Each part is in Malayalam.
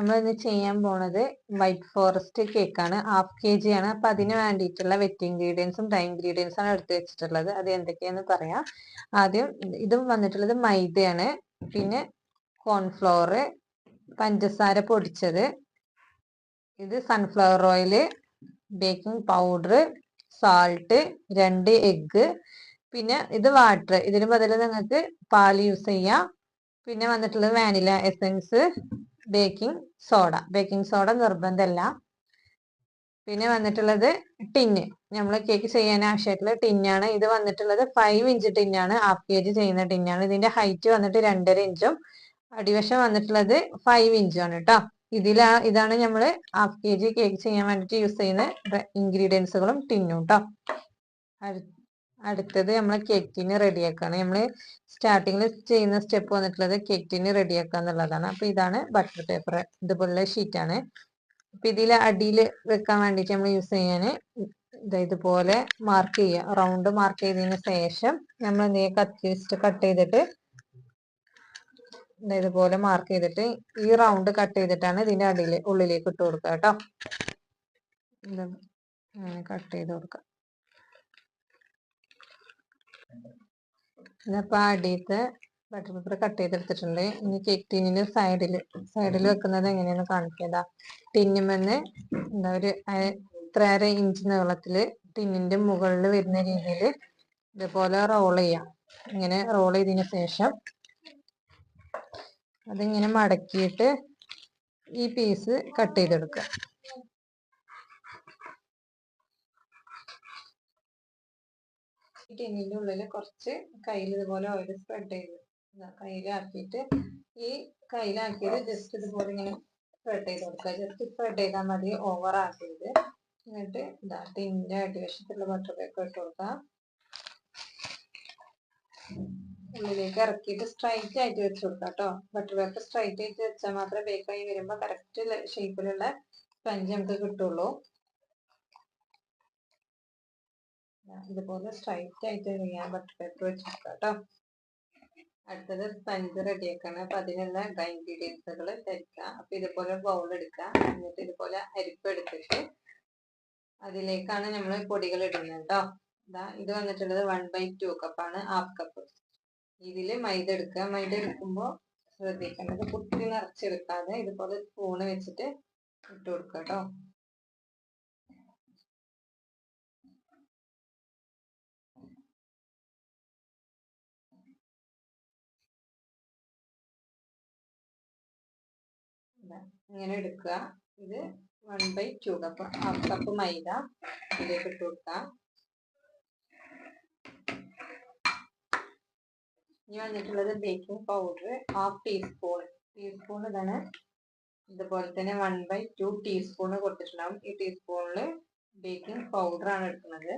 നമ്മൾ ഇന്ന് ചെയ്യാൻ പോണത് വൈറ്റ് ഫോറസ്റ്റ് കേക്കാണ്. 1/2 kg ആണ്. അപ്പൊ അതിന് വേണ്ടിയിട്ടുള്ള വെറ്റ് ഇൻഗ്രീഡിയൻസും ഡ്രൈ ഇൻഗ്രീഡിയൻസും ആണ് എടുത്ത് വെച്ചിട്ടുള്ളത്. അത് എന്തൊക്കെയാന്ന് പറയാം. ആദ്യം ഇതും വന്നിട്ടുള്ളത് മൈദയാണ്, പിന്നെ കോൺഫ്ലോർ, പഞ്ചസാര പൊടിച്ചത്, ഇത് sunflower oil, baking powder, salt, 2 egg, പിന്നെ ഇത് വാട്ടർ. ഇതിന് ബദല് നിങ്ങൾക്ക് പാൽ യൂസ് ചെയ്യാം. പിന്നെ വന്നിട്ടുള്ളത് വാനില എസൻസ്, ബേക്കിംഗ് സോഡ നിർബന്ധമല്ല. പിന്നെ വന്നിട്ടുള്ളത് ടിന്ന്, നമ്മൾ കേക്ക് ചെയ്യാൻ ആവശ്യമായിട്ടുള്ള ടിന്നാണ്. ഇത് വന്നിട്ടുള്ളത് 5 ഇഞ്ച് ടിന്നാണ്, 1/2 kg ചെയ്യുന്ന ടിന്നാണ്. ഇതിന്റെ ഹൈറ്റ് വന്നിട്ട് 2.5 ഇഞ്ചും അടിവശം വന്നിട്ടുള്ളത് 5 ഇഞ്ചും ആണ് കേട്ടോ. ഇതാണ് നമ്മൾ 1/2 kg കേക്ക് ചെയ്യാൻ വേണ്ടിയിട്ട് യൂസ് ചെയ്യുന്ന ഇൻഗ്രീഡിയൻസുകളും ടിന്നും കേട്ടോ. അടുത്തത് നമ്മൾ കേക്ക് ടിന് റെഡിയാക്കാണ്. നമ്മൾ സ്റ്റാർട്ടിങ്ങിൽ ചെയ്യുന്ന സ്റ്റെപ്പ് വന്നിട്ടുള്ളത് കേക്ക് ടിന് റെഡിയാക്കുക എന്നുള്ളതാണ്. അപ്പൊ ഇതാണ് ബട്ടർ പേപ്പർ, ഇതുപോലുള്ള ഷീറ്റാണ്. അപ്പൊ ഇതിൽ അടിയിൽ വെക്കാൻ വേണ്ടിയിട്ട് നമ്മൾ യൂസ് ചെയ്യാന് ഇതുപോലെ മാർക്ക് ചെയ്യുക. റൗണ്ട് മാർക്ക് ചെയ്തതിന് ശേഷം നമ്മൾ എന്തെങ്കിലും കത്തി വെച്ചിട്ട് കട്ട് ചെയ്തിട്ട് ഇതുപോലെ മാർക്ക് ചെയ്തിട്ട് ഈ റൗണ്ട് കട്ട് ചെയ്തിട്ടാണ് ഇതിന്റെ അടിയിൽ ഉള്ളിലേക്ക് ഇട്ട് കൊടുക്കുക കേട്ടോ. അങ്ങനെ കട്ട് ചെയ്ത് കൊടുക്കുക. ഇന്നിപ്പോ അടിയത്തെ ബട്ടർ പേപ്പർ കട്ട് ചെയ്തെടുത്തിട്ടുണ്ട്. ഇനി കേക്ക് ടിന്നിന്റെ സൈഡിൽ വെക്കുന്നത് എങ്ങനെയാന്ന് കാണിക്കതാ. ടിന്നുമെന്ന് ഒരു 3.5 ഇഞ്ച് നീളത്തില് ടിന്നിന്റെ മുകളിൽ വരുന്ന രീതിയിൽ ഇതുപോലെ റോൾ ചെയ്യാം. ഇങ്ങനെ റോൾ ചെയ്തതിന് ശേഷം അതിങ്ങനെ മടക്കിയിട്ട് ഈ പീസ് കട്ട് ചെയ്തെടുക്കുക. ടിന്നിന്റെ ഉള്ളിൽ കുറച്ച് കയ്യിൽ ഇതുപോലെ ഓയിൽ സ്പ്രെഡ് ചെയ്ത് കയ്യിലാക്കിയിട്ട് ഈ കയ്യിലാക്കിയത് ജസ്റ്റ് ഇതുപോലെ ഇങ്ങനെ സ്പ്രെഡ് ചെയ്ത് കൊടുക്കുക. ജസ്റ്റ് സ്പ്രെഡ് ചെയ്താൽ മതി, ഓവർ ആക്കിയത്. എന്നിട്ട് ടിന്നിന്റെ അടിവശത്തുള്ള ബട്ടർ പേപ്പർ ഇട്ട് കൊടുക്കുക. ഉള്ളിലേക്ക് ഇറക്കിയിട്ട് സ്ട്രൈറ്റ് ആയിട്ട് വെച്ച് കൊടുക്കുക കേട്ടോ. ബട്ടർ പേപ്പർ സ്ട്രൈറ്റ് ആയിട്ട് വെച്ചാൽ മാത്രമേ ബേക്കായി വരുമ്പോൾ കറക്റ്റ് ഷേപ്പിലുള്ള സ്പഞ്ച് നമുക്ക് കിട്ടുള്ളൂ. ഇതുപോലെ സ്ട്രൈറ്റ് ആയിട്ട് ചെയ്യാൻ ബട്ടർ പേപ്പർ വെച്ച് കൊടുക്കുക കേട്ടോ. അടുത്തത് സ്പഞ്ച് റെഡിയാക്കാണ്. അപ്പൊ അതിനുള്ള ഡ്രൈ ഇൻഗ്രീഡിയൻസുകൾ ധരിക്കുക. അപ്പൊ ഇതുപോലെ ബൗൾ എടുക്കുക. എന്നിട്ട് ഇതുപോലെ അരിപ്പ് എടുത്തിട്ട് അതിലേക്കാണ് നമ്മൾ പൊടികൾ ഇടുന്നത് കേട്ടോ. ഇത് വന്നിട്ടുള്ളത് 1/2 കപ്പാണ്, 1/2 കപ്പ്. ഇതില് മൈദ എടുക്കുക. മൈദ എടുക്കുമ്പോൾ ശ്രദ്ധിക്കേണ്ടത് കുത്തി നിറച്ചെടുക്കാതെ ഇതുപോലെ സ്പൂണ് വെച്ചിട്ട് ഇട്ട് കൊടുക്കുക കേട്ടോ. ഇങ്ങനെ എടുക്കുക. ഇത് 1/2 കപ്പ്, 1/2 കപ്പ് മൈദ ഇതിലേക്ക് ഇട്ട് കൊടുക്കുക. ഇനി വന്നിട്ടുള്ളത് ബേക്കിംഗ് പൗഡർ 1/2 ടീസ്പൂൺ ഇതാണ്. ഇതുപോലെ തന്നെ 1/2 ടീസ്പൂൺ കൊടുത്തിട്ടുണ്ടാവും. ഈ ടീസ്പൂണില് ബേക്കിംഗ് പൗഡർ ആണ് എടുക്കുന്നത്.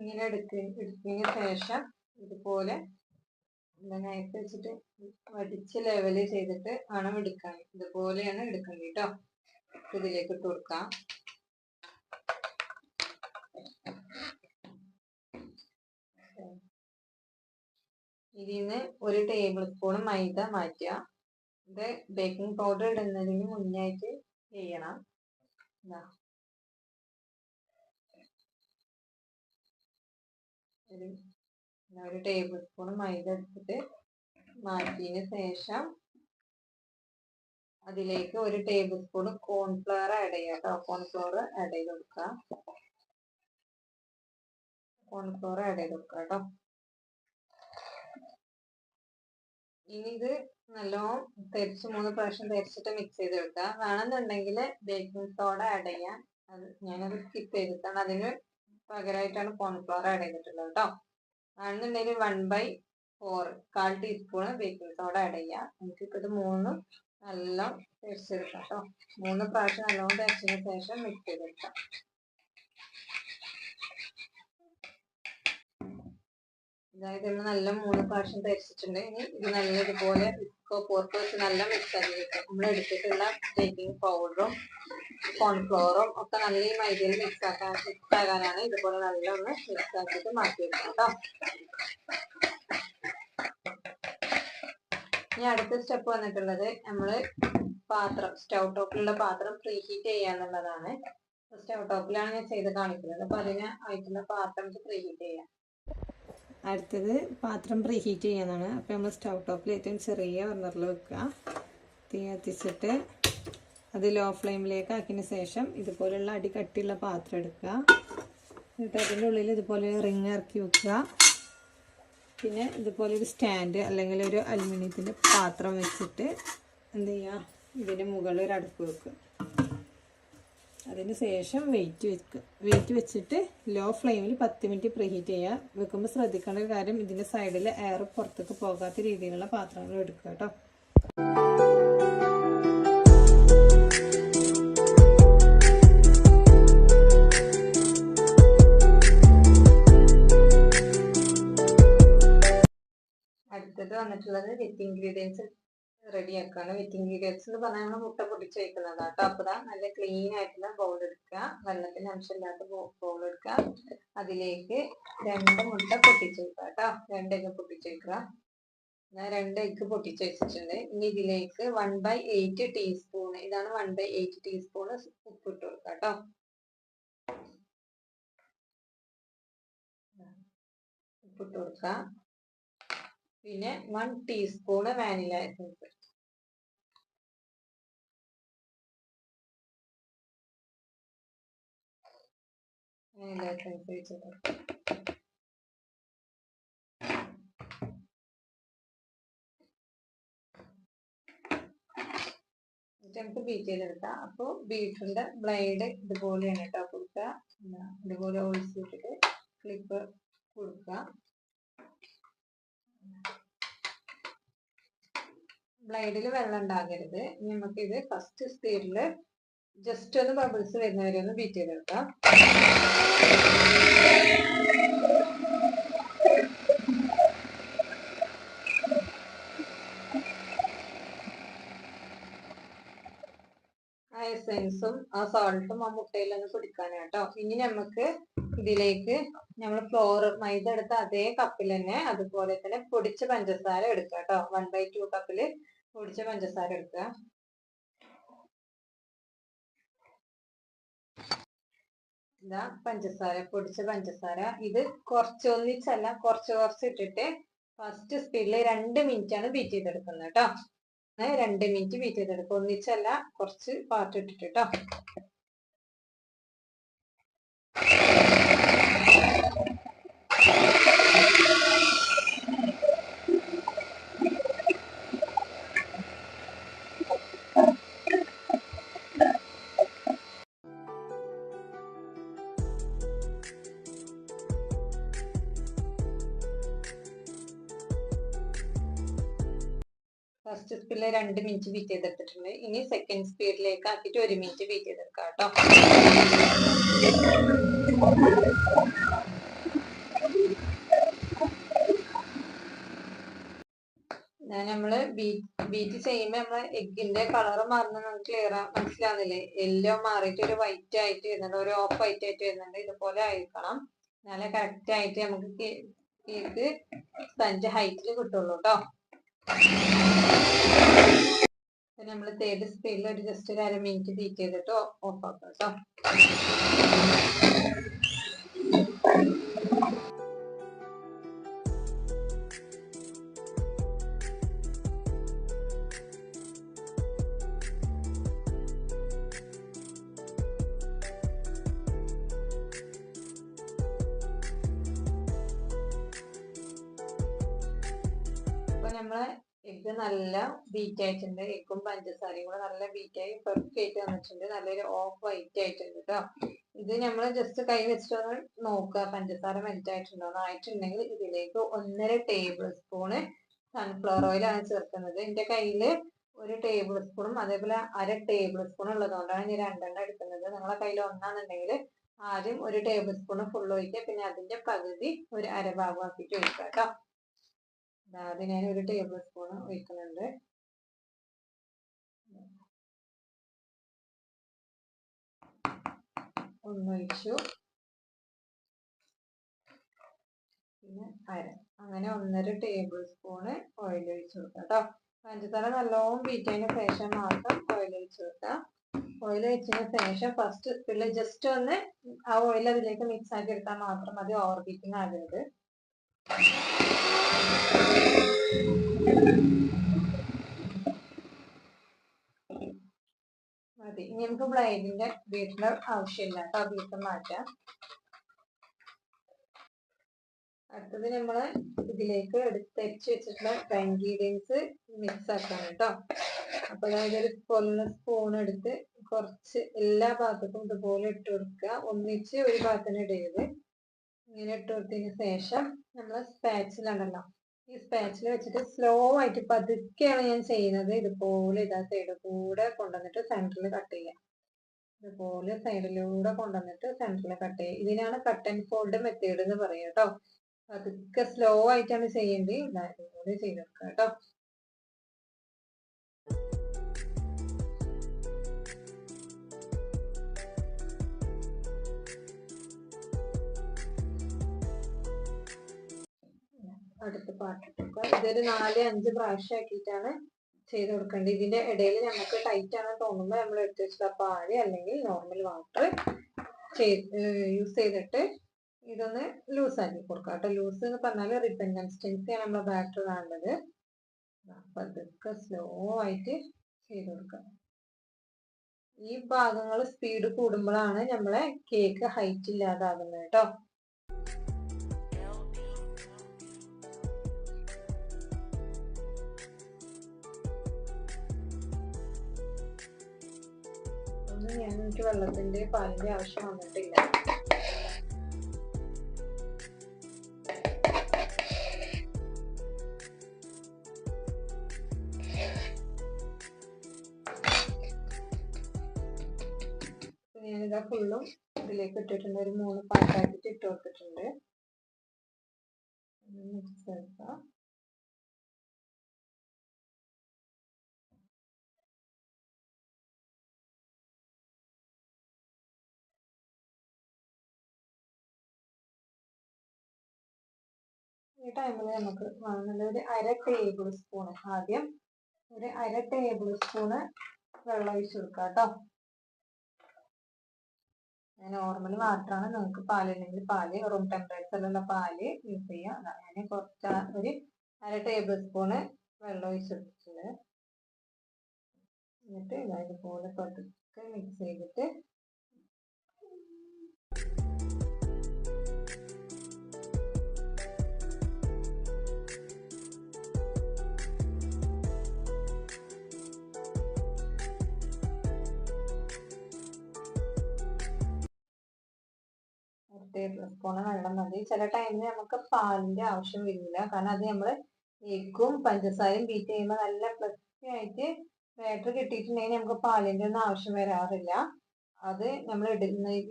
ഇങ്ങനെ എടുത്തതിന് ശേഷം ഇതുപോലെ നൈഫ് വെച്ചിട്ട് വടിച്ച് ലെവല് ചെയ്തിട്ട് വേണം എടുക്കാൻ. ഇതുപോലെയാണ് എടുക്കേണ്ടത് കേട്ടോ. ഇതിലേക്ക് ഇട്ട് കൊടുക്കാം. ഇതിന്ന് 1 ടേബിൾ സ്പൂൺ മൈദ മാറ്റുക. ഇത് ബേക്കിംഗ് പൗഡർ ഇടുന്നതിന് മുന്നായിട്ട് ചെയ്യണം. 1 ടേബിൾ സ്പൂൺ മൈദ എടുത്തിട്ട് മാറ്റിയതിന് ശേഷം അതിലേക്ക് 1 ടേബിൾ സ്പൂൺ കോൺഫ്ലവർ ആഡ് ചെയ്യുക കേട്ടോ. കോൺഫ്ലവർ ആഡ് ചെയ്ത് കൊടുക്കുക കേട്ടോ. ഇനി ഇത് നല്ലോണം 3 പ്രാവശ്യം തേച്ചിട്ട് മിക്സ് ചെയ്ത് വെക്കുക. വേണമെന്നുണ്ടെങ്കിൽ ബേക്കിംഗ് സോഡ ആഡ് ചെയ്യാം. ഞാനത് സ്കിപ്പ് ചെയ്തിട്ടാണ്, അതിന് പകരമായിട്ടാണ് കോൺഫ്ലവർ ആഡ് ചെയ്തിട്ടുള്ളത് കേട്ടോ. വേണമെന്നുണ്ടെങ്കിൽ 1/4 1/4 ടീസ്പൂൺ ബേക്കിംഗ് സോഡ ആഡ് ചെയ്യാം. നമുക്കിപ്പോൾ ഇത് 3 നല്ല തേച്ചെടുക്കാം കേട്ടോ. 3 പ്രാവശ്യം നല്ലോണം തേച്ചതിന് ശേഷം മിക്സ് ചെയ്തെടുക്കാം. അതായത് നമ്മൾ നല്ല 3 പ്രാവശ്യം തേച്ചിട്ടുണ്ട്. ഇനി ഇത് നല്ലതുപോലെ വിസ്ക് പോർക്ക് നല്ല മിക്സ് ആക്കി വെക്കാം. നമ്മൾ എടുത്തിട്ടുള്ള ബേക്കിംഗ് പൗഡറും കോൺഫ്ലോറും ഒക്കെ നല്ല ഈ മൈദയിൽ മിക്സ് ആകാനാണ്. ഇതുപോലെ നല്ല ഒന്ന് മിക്സ് ആക്കിയിട്ട് മാറ്റി വെക്കാം കേട്ടോ. ഇനി അടുത്ത സ്റ്റെപ്പ് വന്നിട്ടുള്ളത് നമ്മള് പാത്രം, സ്റ്റൗ ടോപ്പിലുള്ള പാത്രം പ്രീ ഹീറ്റ് ചെയ്യാന്നുള്ളതാണ്. സ്റ്റൗ ടോപ്പിലാണ് ഞാൻ ചെയ്ത് കാണിക്കുന്നത്. അപ്പൊ അതിന് ആയിട്ടുള്ള പാത്രം പ്രീ ഹീറ്റ് ചെയ്യാം. അടുത്തത് പാത്രം പ്രീ ഹീറ്റ് ചെയ്യാനാണ്. അപ്പോൾ നമ്മൾ സ്റ്റൗ ടോപ്പിൽ ഏറ്റവും ചെറിയ ബർണറിൽ വെക്കുക. തീ കത്തിച്ചിട്ട് അത് ലോ ഫ്ലെയിമിലേക്ക് ആക്കിയതിന് ശേഷം ഇതുപോലുള്ള അടി കട്ടിയുള്ള പാത്രം എടുക്കുക. എന്നിട്ട് അതിൻ്റെ ഉള്ളിൽ ഇതുപോലെ റിങ് ഇറക്കി വെക്കുക. പിന്നെ ഇതുപോലെ ഒരു സ്റ്റാൻഡ് അല്ലെങ്കിൽ ഒരു അലുമിനിയത്തിൻ്റെ പാത്രം വെച്ചിട്ട് എന്ത് ചെയ്യുക, ഇതിൻ്റെ മുകളിൽ ഒരു അടുപ്പ് വെക്കുക. അതിന് ശേഷം വെയിറ്റ് വെച്ചിട്ട് ലോ ഫ്ലെയിമിൽ 10 മിനിറ്റ് പ്രീഹീറ്റ് ചെയ്യുക. വെക്കുമ്പോൾ ശ്രദ്ധിക്കേണ്ട ഒരു കാര്യം, ഇതിൻ്റെ സൈഡിൽ എയർ പുറത്തേക്ക് പോകാത്ത രീതിയിലുള്ള പാത്രങ്ങൾ എടുക്കുക കേട്ടോ. അടുത്തത് വന്നിട്ടുള്ളത് വിത്ത് ഇൻഗ്രീഡിയൻസ് റെഡിയാക്കുകയാണ്. വിത്ത് ഇൻഗ്രീഡിയൻസ് എന്ന് പറഞ്ഞാൽ നമ്മൾ മുട്ട പൊട്ടിച്ച് വയ്ക്കുന്നതാണ് കേട്ടോ. അപ്പോൾ നല്ല ക്ലീൻ ആയിട്ടുള്ള ബൗൾ എടുക്കുക, വെള്ളത്തിന് അംശമില്ലാത്ത ബൗൾ എടുക്കുക. അതിലേക്ക് 2 മുട്ട പൊട്ടിച്ച് വെക്കുക കേട്ടോ. 2 എഗ്ഗ് പൊട്ടിച്ച് വെക്കുക. ഞാൻ 2 എഗ്ഗ് പൊട്ടിച്ച് വെച്ചിട്ടുണ്ട്. ഇനി ഇതിലേക്ക് 1/8 ടീസ്പൂൺ, ഇതാണ് 1/8 ടീസ്പൂൺ ഉപ്പിട്ട് കൊടുക്കുക കേട്ടോ. ഉപ്പിട്ട് കൊടുക്കുക. പിന്നെ 1 teaspoon vanilla essence. Vanilla essence വെച്ചിട്ട് നമുക്ക് ബീറ്റ് ചെയ്തെടുക്കാം. അപ്പോൾ ബീറ്ററിന്റെ ബ്ലേഡ് ഇതുപോലെയാണ് കേട്ടോ കൊടുക്കുക. ഇതുപോലെ ഒഴിച്ചിട്ട് ക്ലിപ്പ് കൊടുക്കുക. ബ്ലേഡിൽ വെള്ളം ഉണ്ടാകരുത്. നമുക്കിത് ഫസ്റ്റ് സ്പീഡിൽ ജസ്റ്റ് ഒന്ന് ബബിൾസ് വരുന്നവരെ ഒന്ന് ബീറ്റ് ചെയ്തെടുക്കാം. ആ എസൻസും ആ സോൾട്ടും ആ മുട്ടയിലൊന്ന് പിടിക്കാനാട്ടോ. ഇനി നമുക്ക് ഇതിലേക്ക് നമ്മൾ മൈദ എടുത്ത അതേ കപ്പിൽ തന്നെ അതുപോലെ തന്നെ പൊടിച്ച പഞ്ചസാര എടുക്കുക കേട്ടോ. 1/2 കപ്പില് പൊടിച്ച പഞ്ചസാര എടുക്കുക. ഇതാ പഞ്ചസാര, പൊടിച്ച പഞ്ചസാര. ഇത് ഒന്നിച്ചല്ല, കുറച്ച് ഇട്ടിട്ട് ഫസ്റ്റ് സ്പീഡിൽ 2 മിനിറ്റ് ആണ് ബീറ്റ് ചെയ്തെടുക്കുന്നത് കേട്ടോ. 2 മിനിറ്റ് ബീറ്റ് ചെയ്തെടുക്കുക. ഒന്നിച്ചല്ല, കുറച്ച് പാർട്ട് ഇട്ടിട്ട് കേട്ടോ. ഫസ്റ്റ് സ്പീഡിൽ 2 മിനിറ്റ് ബീറ്റ് ചെയ്തെടുത്തിട്ടുണ്ട്. ഇനി സെക്കൻഡ് സ്പീഡിലേക്ക് ആക്കിയിട്ട് 1 മിനിറ്റ് ബീറ്റ് ചെയ്തെടുക്കാം കേട്ടോ. നമ്മള് ബീറ്റ് ചെയ്യുമ്പോ നമ്മളെ എഗ്ഗിന്റെ കളർ മാറുന്ന നമുക്ക് ക്ലിയർ മനസ്സിലാവുന്നില്ലേ? യെല്ലോ മാറിയിട്ട് ഒരു വൈറ്റ് ആയിട്ട് വരുന്നുണ്ട്, ഒരു ഓഫ് വൈറ്റ് ആയിട്ട് വരുന്നുണ്ട്. ഇതുപോലെ ആയിരിക്കണം. നല്ല കറക്റ്റ് ആയിട്ട് നമുക്ക് കേക്ക് സ്പഞ്ച് ഹൈറ്റിൽ കിട്ടുള്ളൂ കേട്ടോ. നമ്മൾ തേർഡ് സ്പീഡിൽ ഒരു ജസ്റ്റ് 1/2 മിനിറ്റ് ബീറ്റ് ചെയ്തിട്ട് ഓഫ് ആക്കാം കേട്ടോ. നമ്മളെ എഗ്ഗ് നല്ല ബീറ്റ് ആയിട്ടുണ്ട്. എഗ്ഗും പഞ്ചസാരയും കൂടെ നല്ല ബീറ്റായി പെർഫെക്റ്റ് ആയിട്ട് വന്നിട്ടുണ്ട്. നല്ലൊരു ഓഫ് വൈറ്റ് ആയിട്ടുണ്ട് കേട്ടോ. ഇത് നമ്മൾ ജസ്റ്റ് കൈ വെച്ചിട്ടൊന്ന് നോക്കുക പഞ്ചസാര മെൽറ്റ് ആയിട്ടുണ്ടോ. ആയിട്ടുണ്ടെങ്കിൽ ഇതിലേക്ക് 1.5 ടേബിൾ സ്പൂണ് സൺഫ്ലവർ ഓയിലാണ് ചേർക്കുന്നത്. എൻ്റെ കയ്യിൽ 1 ടേബിൾ സ്പൂണും അതേപോലെ 1/2 ടേബിൾ സ്പൂൺ ഉള്ളതുകൊണ്ടാണ് ഞാൻ 2 എടുക്കുന്നത്. നിങ്ങളെ കയ്യിൽ ഒന്നാണെന്നുണ്ടെങ്കിൽ ആദ്യം 1 ടേബിൾ സ്പൂൺ ഫുൾ ഒഴിക്കുക. പിന്നെ അതിന്റെ പകുതി ഒരു അരഭാഗം ആക്കിയിട്ട് ഒഴിക്കുക കേട്ടോ. അത് ഞാൻ 1 ടേബിൾ സ്പൂൺ ഒഴിക്കുന്നുണ്ട്. ഒന്നൊഴിച്ചു, പിന്നെ അങ്ങനെ 1.5 ടേബിൾ സ്പൂണ് ഓയിൽ ഒഴിച്ചു കൊടുക്കാം കേട്ടോ. പഞ്ചസാര നല്ലോണം ബീറ്റതിന് ശേഷം മാത്രം ഓയിൽ ഒഴിച്ചു കൊടുക്കാം. ഓയിൽ ഒഴിച്ചതിന് ശേഷം ഫസ്റ്റ് ജസ്റ്റ് ഒന്ന് ആ ഓയിൽ അതിലേക്ക് മിക്സ് ആക്കി എടുത്താൽ മാത്രം മതി, ഓവർ ബീറ്റിംഗ് ആകരുത്. മതി. ഇനി നമുക്ക് ബ്ലൈഡിന്റെ ബീറ്ററിന്റെ ആവശ്യമില്ല കേട്ടോ, ബീറ്റർ മാറ്റാം. അടുത്തത് നമ്മള് ഇതിലേക്ക് എടുത്തരിച്ച് വെച്ചിട്ടുള്ള ഇൻഗ്രീഡിയൻസ് മിക്സ് ആക്കാണ് കേട്ടോ. അപ്പൊ അതായത് ഒരു കൊല്ല സ്പൂൺ എടുത്ത് കുറച്ച് എല്ലാ ഭാഗത്തും ഇതുപോലെ ഇട്ട് കൊടുക്കുക. ഒന്നിച്ച് ഒരു ഭാഗത്തിന് ഇടരുത്. ഇങ്ങനെ ഇട്ട് കൊടുത്തതിന് ശേഷം നമ്മൾ സ്പാച്ചിലുണ്ടല്ലോ, ഈ സ്പാച്ചിൽ വെച്ചിട്ട് സ്ലോ ആയിട്ട് പതുക്കെയാണ് ഞാൻ ചെയ്യുന്നത്. ഇതുപോലെ ഇതാ സൈഡ് കൂടെ കൊണ്ടുവന്നിട്ട് സെന്ററിൽ കട്ട് ചെയ്യാം. ഇതുപോലെ സൈഡിലൂടെ കൊണ്ടുവന്നിട്ട് സെന്ററിൽ കട്ട് ചെയ്യുക. ഇതിനാണ് കട്ട് ആൻഡ് ഫോൾഡ് മെത്തേഡ് എന്ന് പറയുക കേട്ടോ. പതുക്കെ സ്ലോ ആയിട്ടാണ് ചെയ്യേണ്ടത്. ഇതുപോലെ ചെയ്തെടുക്കുക കേട്ടോ. അടുത്ത പാട്ടിട്ടൊക്കെ ഇതൊരു 4-5 പ്രാവശ്യം ആക്കിയിട്ടാണ് ചെയ്ത് കൊടുക്കേണ്ടത്. ഇതിന്റെ ഇടയിൽ നമുക്ക് ടൈറ്റ് ആണ് തോന്നുമ്പോൾ നമ്മൾ എടുത്ത് വെച്ചിട്ട് പാല് അല്ലെങ്കിൽ നോർമൽ വാട്ടർ യൂസ് ചെയ്തിട്ട് ഇതൊന്ന് ലൂസ് ആക്കി കൊടുക്കാം കേട്ടോ. ലൂസ് എന്ന് പറഞ്ഞാൽ റിബൺ കൺസിസ്റ്റൻസിയാണ് നമ്മളെ ബാറ്റർ വേണ്ടത്. പതുക്കെ സ്ലോ ആയിട്ട് ചെയ്ത് കൊടുക്കാം. ഈ ഭാഗങ്ങൾ സ്പീഡ് കൂടുമ്പോഴാണ് നമ്മളെ കേക്ക് ഹൈറ്റ് ഇല്ലാതാകുന്നത് കേട്ടോ. എനിക്ക് വെള്ളത്തിന്റെ പാലിന്റെ ആവശ്യം വന്നിട്ടില്ല. ഞാനിതാ ഫുള്ളും ഇതിലേക്ക് ഇട്ടിട്ടുണ്ട്. ഒരു 3 പാട്ടാക്കിട്ട് ഇട്ട് കൊടുത്തിട്ടുണ്ട്. മിക്സ് ആക്കാം. ഈ ടൈമിൽ നമുക്ക് വേണമെന്നുള്ള ഒരു 1/2 ടേബിൾ സ്പൂൺ, ആദ്യം ഒരു 1/2 ടേബിൾ സ്പൂണ് വെള്ളം ഒഴിച്ചു കൊടുക്കാം കേട്ടോ. നോർമൽ വാട്ടറാണ്. നിങ്ങൾക്ക് പാലില്ലെങ്കിൽ പാല്, റൂം ടെമ്പറേച്ചറിലുള്ള പാല് യൂസ് ചെയ്യാം. ഞാൻ കുറച്ച് ഒരു 1/2 ടേബിൾ സ്പൂണ് വെള്ളം ഒഴിച്ചെടുത്തിട്ടുണ്ട്. എന്നിട്ട് ഇതുപോലെ പതുക്കെ മിക്സ് ചെയ്തിട്ട് ടേബിൾ സ്പൂണ് വെള്ളം മതി. ചില ടൈമിൽ നമുക്ക് പാലിന്റെ ആവശ്യം വരില്ല, കാരണം അത് നമ്മൾ എഗ്ഗും പഞ്ചസാരയും ബീറ്റ് ചെയ്യുമ്പോൾ നല്ല ഫ്ലഫി ആയിട്ട് ബാറ്റർ കിട്ടിയിട്ടുണ്ടെങ്കിൽ നമുക്ക് പാലിന്റെ ഒന്നും ആവശ്യം വരാറില്ല. അത് നമ്മൾ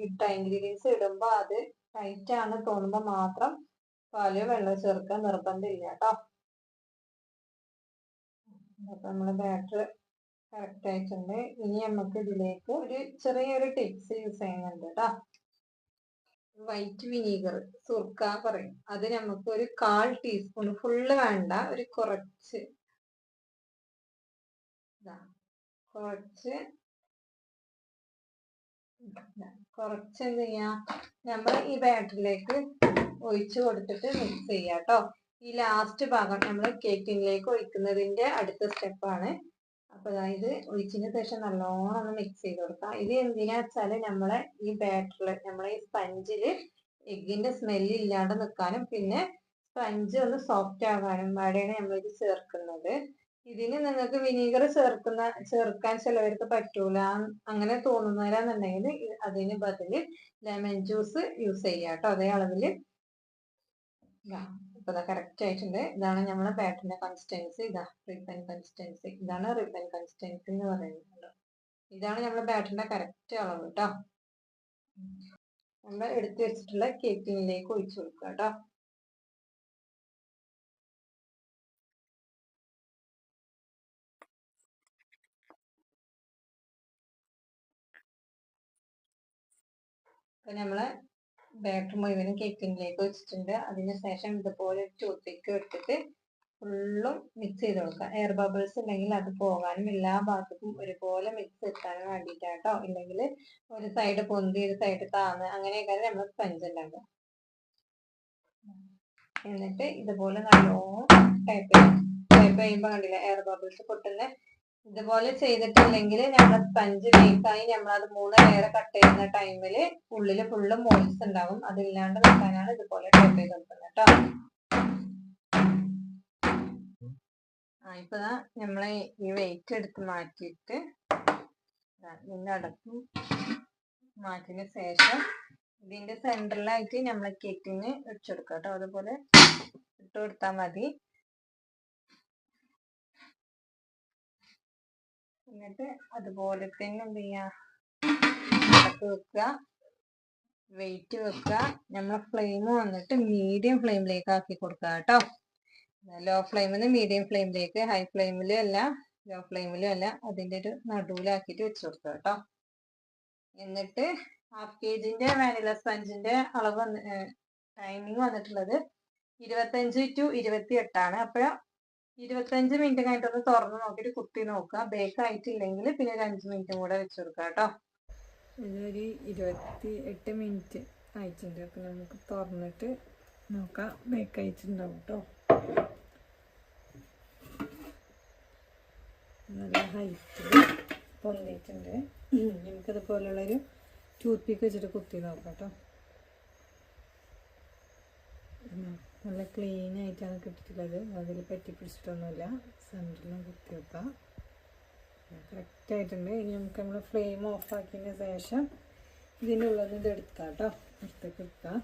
ഇട്ട ഇൻഗ്രീഡിയൻസ് ഇടുമ്പോൾ അത് ടൈറ്റ് ആണ് തോന്നുമ്പോൾ മാത്രം പാല് വെള്ളം ചേർക്കാൻ നിർബന്ധമില്ല കേട്ടോ. അപ്പൊ നമ്മള് ബാറ്റർ കറക്റ്റ് ആയിട്ടുണ്ട്. ഇനി നമുക്ക് ഇതിലേക്ക് ഒരു ചെറിയൊരു ടിപ്സ് യൂസ് ചെയ്യുന്നുണ്ട് കേട്ടോ. വൈറ്റ് വിനീഗർ, സുർക്ക പറയും, അത് നമുക്ക് ഒരു 1/4 ടീസ്പൂൺ, ഫുള്ള് വേണ്ട, ഒരു കുറച്ച് കുറച്ച് എന്ത് ചെയ്യാ, നമ്മൾ ഈ ബാറ്ററിലേക്ക് ഒഴിച്ചു കൊടുത്തിട്ട് മിക്സ് ചെയ്യാം കേട്ടോ. ഈ ലാസ്റ്റ് ഭാഗം നമ്മൾ കേക്കിലേക്ക് ഒഴിക്കുന്നതിന്റെ അടുത്ത സ്റ്റെപ്പാണ്. അപ്പൊ അതായത് ഒഴിച്ചതിന് ശേഷം നല്ലോണം ഒന്ന് മിക്സ് ചെയ്ത് കൊടുക്കാം. ഇത് എന്തിനാ വെച്ചാല് നമ്മളെ ഈ ബാറ്ററില്, നമ്മളെ ഈ സ്പഞ്ചില് എഗ്ഗിന്റെ സ്മെല്ല് ഇല്ലാണ്ട് നിൽക്കാനും പിന്നെ സ്പഞ്ച് ഒന്ന് സോഫ്റ്റ് ആകാനും വേണ്ടിയാണ് നമ്മളിത് ചേർക്കുന്നത്. ഇതിന് നിങ്ങൾക്ക് വിനീഗർ ചേർക്കാൻ ചിലവർക്ക് പറ്റൂല, അങ്ങനെ തോന്നുന്നവരാന്നുണ്ടെങ്കിൽ അതിന് ബദല് ലെമൺ ജ്യൂസ് യൂസ് ചെയ്യാം കേട്ടോ. അതേ അളവില്. ഇപ്പൊ കറക്റ്റ് ആയിട്ടുണ്ട്. ഇതാണ് നമ്മളെ ബാറ്ററിന്റെ കൺസിസ്റ്റൻസി. Ribbon consistency. ഇതാണ് റിബൺ കൺസിസ്റ്റൻസി എന്ന് പറയുന്നത്. ഇതാണ് നമ്മുടെ ബാറ്ററിന്റെ കറക്റ്റ് അളവ് കേട്ടോ. നമ്മൾ എടുത്തു വെച്ചിട്ടുള്ള കേക്കിലേക്ക് ഒഴിച്ചു കൊടുക്കുക കേട്ടോ. ഇപ്പം നമ്മളെ ബാറ്റർ മുഴുവനും കേക്കിങ്ങിലേക്ക് വെച്ചിട്ടുണ്ട്. അതിന് ശേഷം ഇതുപോലെ ടൂത്ത് പിക്ക് എടുത്തിട്ട് ഫുള്ളും മിക്സ് ചെയ്ത് കൊടുക്കുക. എയർ ബബിൾസ് ഉണ്ടെങ്കിൽ അത് പോകാനും എല്ലാ ഭാഗത്തും ഒരുപോലെ മിക്സ് എത്താനും വേണ്ടിയിട്ടാട്ടോ. ഇല്ലെങ്കിൽ ഒരു സൈഡ് പൊന്തി ഒരു സൈഡ് താന്ന് അങ്ങനെയൊക്കെ നമ്മൾ സ്പഞ്ച് ഉണ്ടാക്കുക. എന്നിട്ട് ഇതുപോലെ നല്ലോണം ടൈപ്പ് ചെയ്യുമ്പോൾ കണ്ടില്ല എയർ ബബിൾസ് പൊട്ടുന്ന. ഇതുപോലെ ചെയ്തിട്ടില്ലെങ്കിൽ നമ്മൾ സ്പഞ്ച് ബേക്കായി നമ്മളത് 3 ലെയർ കട്ട് ചെയ്യുന്ന ടൈമിൽ ഉള്ളിൽ ഫുള്ള് മോൾസ് ഉണ്ടാവും. അതില്ലാണ്ട് നിൽക്കാനാണ് ഇതുപോലെ ടൈപ്പ് ചെയ്ത് കൊടുക്കുന്നത് കേട്ടോ. ഇപ്പൊ നമ്മളെ ഈ വെയിറ്റ് എടുത്ത് മാറ്റിയിട്ട് ഇതിന്റെ അടപ്പ് മാറ്റിന് ശേഷം ഇതിന്റെ സെന്ററിലായിട്ട് നമ്മളെ കേക്കിന് വെച്ചെടുക്കാം കേട്ടോ. അതുപോലെ ഇട്ട് കൊടുത്താൽ മതി. എന്നിട്ട് അതുപോലെ തന്നെ എന്ത് ചെയ്യാ, അടപ്പ് വെക്കുക, വെയിറ്റ് വെക്കുക. നമ്മളെ ഫ്ലെയിം വന്നിട്ട് മീഡിയം ഫ്ലെയിമിലേക്ക് ആക്കി കൊടുക്കുക കേട്ടോ. ലോ ഫ്ലെയിമിൽ നിന്ന് മീഡിയം ഫ്ലെയിമിലേക്ക്, ഹൈ ഫ്ലെയിമിലും അല്ല ലോ ഫ്ലെയിമിലും അല്ല, അതിൻ്റെ ഒരു നടുവിലാക്കിയിട്ട് വെച്ച് കൊടുക്കുക കേട്ടോ. എന്നിട്ട് 1/2 kg വാനില സ്പഞ്ചിന്റെ അളവ് ടൈമിങ് വന്നിട്ടുള്ളത് 25 to 28 അപ്പോൾ 25 മിനിറ്റ് കഴിഞ്ഞിട്ടൊന്ന് തുറന്ന് നോക്കിയിട്ട് കുത്തി നോക്കുക. ബേക്ക് ആയിട്ടില്ലെങ്കിൽ പിന്നെ ഒരു 5 മിനിറ്റും കൂടെ വെച്ച് കൊടുക്കുക കേട്ടോ. ഇതൊരു 28 മിനിറ്റ് ആയിട്ടുണ്ട്. അപ്പം നമുക്ക് തുറന്നിട്ട് നോക്കാം. ബേക്ക് ആയിട്ടുണ്ടാവും കേട്ടോ. നല്ല ഹൈറ്റിൽ പൊന്തിയിട്ടുണ്ട്. നമുക്കിതുപോലുള്ളൊരു ടൂത്ത് പിക്ക് വെച്ചിട്ട് കുത്തി നോക്കാം കേട്ടോ. നല്ല ക്ലീൻ ആയിട്ടാണ് കിട്ടിയിട്ടുള്ളത്. അതിൽ പറ്റി പിടിച്ചിട്ടൊന്നുമില്ല. സെൻറ്ററിലും കുത്തി വെക്കാം. കറക്റ്റായിട്ടുണ്ട്. ഇനി നമുക്ക് നമ്മൾ ഫ്ലെയിം ഓഫാക്കിയതിന് ശേഷം ഇതിനുള്ളത് ഇത് എടുക്കാം കേട്ടോ. പുറത്തേക്ക് എടുക്കാം.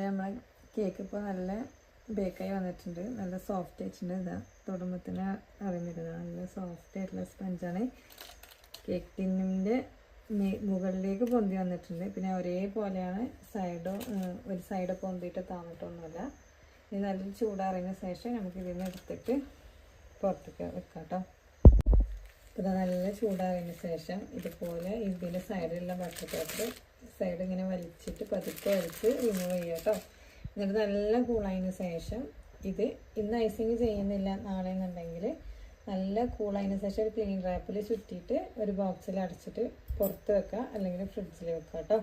നമ്മളെ കേക്ക് ഇപ്പോൾ നല്ല ബേക്കായി വന്നിട്ടുണ്ട്. നല്ല സോഫ്റ്റ് ആയിട്ടുണ്ട്. ഇതാ തൊടുമ്പോൾ തന്നെ അറിയുന്നത് നല്ല സോഫ്റ്റ് ആയിട്ടുള്ള സ്പഞ്ചാണ്. കേക്ക് ടിന്നിൻ്റെ മുകളിലേക്ക് പൊന്തി വന്നിട്ടുണ്ട്. പിന്നെ ഒരേപോലെയാണ് ഒരു സൈഡ് പൊന്തിയിട്ട് താന്നിട്ടൊന്നുമില്ല. ഇത് നല്ല ചൂടാറിയതിന് ശേഷം നമുക്ക് ഇതിന് എടുത്തിട്ട് പുറത്തേക്ക് വെക്കാം കേട്ടോ. ഇപ്പോൾ നല്ല ചൂടാറിയതിന് ശേഷം ഇതുപോലെ ഇതിൻ്റെ സൈഡിലുള്ള ബട്ടർ പേപ്പർ സൈഡ് ഇങ്ങനെ വലിച്ചിട്ട് പതുക്കെ വലിച്ച് റിമൂവ് ചെയ്യുക കേട്ടോ. എന്നിട്ട് നല്ല കൂളായതിന് ശേഷം ഇന്ന് ഐസിങ് ചെയ്യുന്നില്ല നാളെ എന്നുണ്ടെങ്കിൽ നല്ല കൂളായതിന് ശേഷം ഒരു ക്ലീൻ റാപ്പിൽ ചുറ്റിയിട്ട് ഒരു ബോക്സിൽ അടച്ചിട്ട് പുറത്ത് വെക്കുക, അല്ലെങ്കിൽ ഫ്രിഡ്ജിൽ വെക്കുക കേട്ടോ.